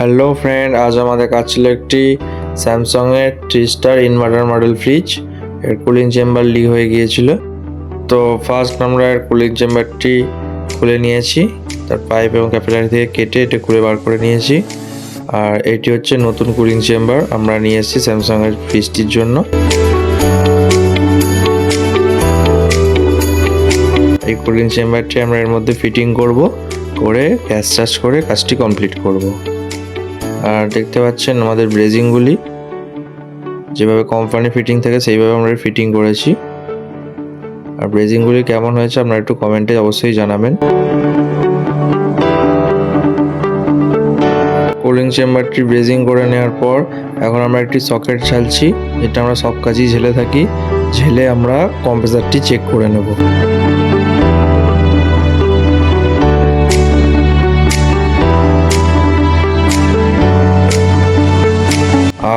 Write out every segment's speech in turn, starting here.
Hello friend, আজ আমাদের কাছে ছিল একটি স্যামসাংয়ের 3 স্টার ইনভার্টার মডেল ফ্রিজ। এর কুলিং চেম্বার লিক হয়ে গিয়েছিল। তো ফার্স্ট আমরা এর কুলিং চেম্বারটি খুলে নিয়েছি, তার পাইপ এবং ক্যাপিলারি থেকে কেটে এটা খুলে বার করে নিয়েছি। আর এটি হচ্ছে নতুন কুলিং চেম্বার আমরা নিয়ে এসেছি স্যামসাংয়ের ফ্রিজটির জন্য। এই কুলিং চেম্বারটি আমরা এর মধ্যে ফিটিং করে গ্যাস চার্জ করে কাজটি কমপ্লিট করব। আর দেখতে পাচ্ছেন আমাদের ব্রেজিংগুলি যেভাবে কোম্পানি ফিটিং থাকে সেইভাবে আমরা ফিটিং করেছি। আর ব্রেজিংগুলি কেমন হয়েছে আপনারা একটু কমেন্টে অবশ্যই জানাবেন। কুলিং চেম্বারটি ব্রেজিং করে নেওয়ার পর এখন আমরা একটি সকেট ঝালছি, যেটা আমরা সব কাজেই ঝেলে থাকি। ঝেলে আমরা কম্প্রেসারটি চেক করে নেব।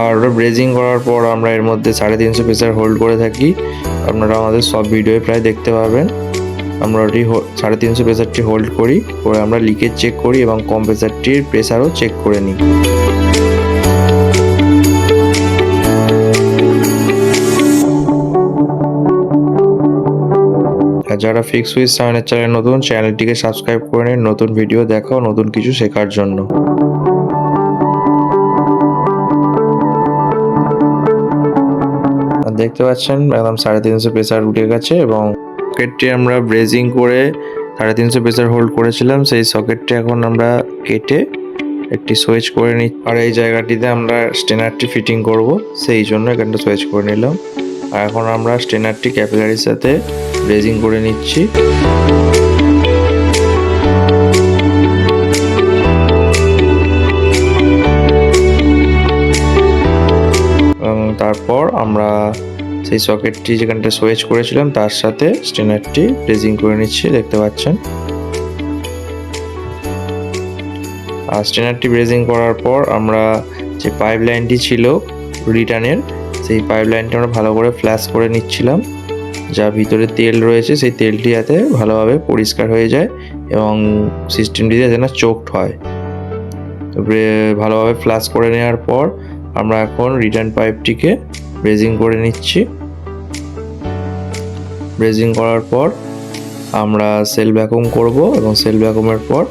আর ব্রেজিং করার পর আমরা এর মধ্যে 350 প্রেসার হোল্ড করে থাকি। আপনারা আমাদের সব ভিডিওয়ে প্রায় দেখতে পাবেন আমরা ওটি 350 প্রেসারটি হোল্ড করি, করে আমরা লিকেজ চেক করি এবং কম্প্রেসারটির প্রেসারও চেক করে নিই। যারা ফিক্স সুইচ সাউন্ডের চ্যানেল নতুন, চ্যানেলটিকে সাবস্ক্রাইব করে নিন নতুন ভিডিও দেখাও, নতুন কিছু শেখার জন্য। দেখতে পাচ্ছেন একদম 350 প্রেসার উঠে গেছে এবং সকেটটি আমরা ব্রেজিং করে 350 প্রেসার হোল্ড করেছিলাম, সেই সকেটটি এখন আমরা কেটে একটি সুইচ করে নিই। আর এই জায়গাটিতে আমরা স্টেনারটি ফিটিং করব, সেই জন্য এখানটা সুইচ করে নিলাম। আর এখন আমরা স্টেনারটি ক্যাপিলারির সাথে ব্রেজিং করে নিচ্ছি। এবং তারপর আমরা সেই সকেটটি যেখানটা সুইচ করেছিলাম তার সাথে স্টেনারটি ব্রেজিং করে নিচ্ছি, দেখতে পাচ্ছেন। আর স্টেনারটি ব্রেজিং করার পর আমরা যে পাইপ লাইনটি ছিল রিটার্নের, সেই পাইপ লাইনটি আমরা ভালো করে ফ্ল্যাশ করে নিচ্ছিলাম। যা ভিতরে তেল রয়েছে সেই তেলটি যাতে ভালোভাবে পরিষ্কার হয়ে যায় এবং সিস্টেমটি যাতে না চোকড হয়। তারপরে ভালোভাবে ফ্ল্যাশ করে নেওয়ার পর আমরা এখন রিটার্ন পাইপটিকে ব্রেজিং করে নিচ্ছি। ব্রেজিং করার পর আমরা সেল ভ্যাকুম করব এবং সেল ভ্যাকুমের পর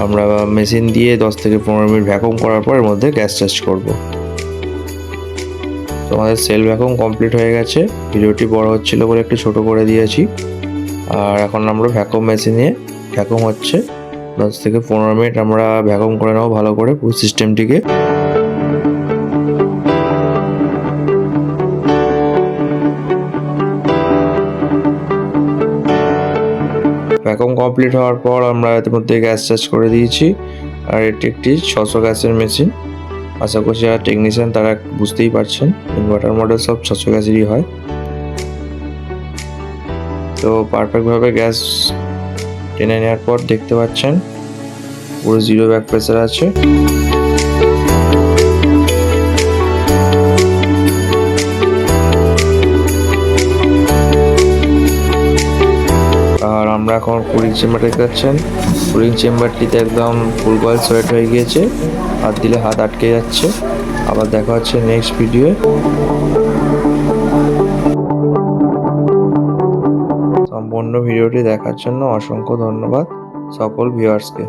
আমরা মেশিন দিয়ে 10 থেকে 15 মিনিট ভ্যাকুম করার পর এর মধ্যে গ্যাস চার্জ করব। তো আমাদের সেল ভ্যাকুম কমপ্লিট হয়ে গেছে। ভিডিওটি বড় হচ্ছিল বলে একটু ছোট করে দিয়েছি। আর এখন আমরা ভ্যাকুম মেশিনে ভ্যাকুম হচ্ছে 10 থেকে 15 মিনিট আমরা ভ্যাকুম করে নেব ভালো করে পুরো সিস্টেমটিকে। ভ্যাকুম কমপ্লিট হওয়ার পর আমরা এর মধ্যে গ্যাস চার্জ করে দিয়েছি। আর এটি একটি 600 গ্যাসের মেশিন। আশা করছি যারা টেকনিশিয়ান তারা বুঝতেই পারছেন, ইনভার্টার মডেল সব 600 গ্যাসেরই হয়। তো পারফেক্টভাবে গ্যাস টেনে নেওয়ার পর দেখতে পাচ্ছেন পুরো 0 ব্যাক প্রেসার আছে। আর আমরা এখন কুলিং চেম্বার দেখতে পাচ্ছেন, কুলিং চেম্বারটিতে একদম ফুল কয়েল সোয়েট হয়ে গিয়েছে, হাত দিলে হাত আটকে যাচ্ছে। আবার দেখা হচ্ছে নেক্সট ভিডিওয়ে। সম্পূর্ণ ভিডিওটি দেখার জন্য অসংখ্য ধন্যবাদ সকল ভিউয়ার্সকে।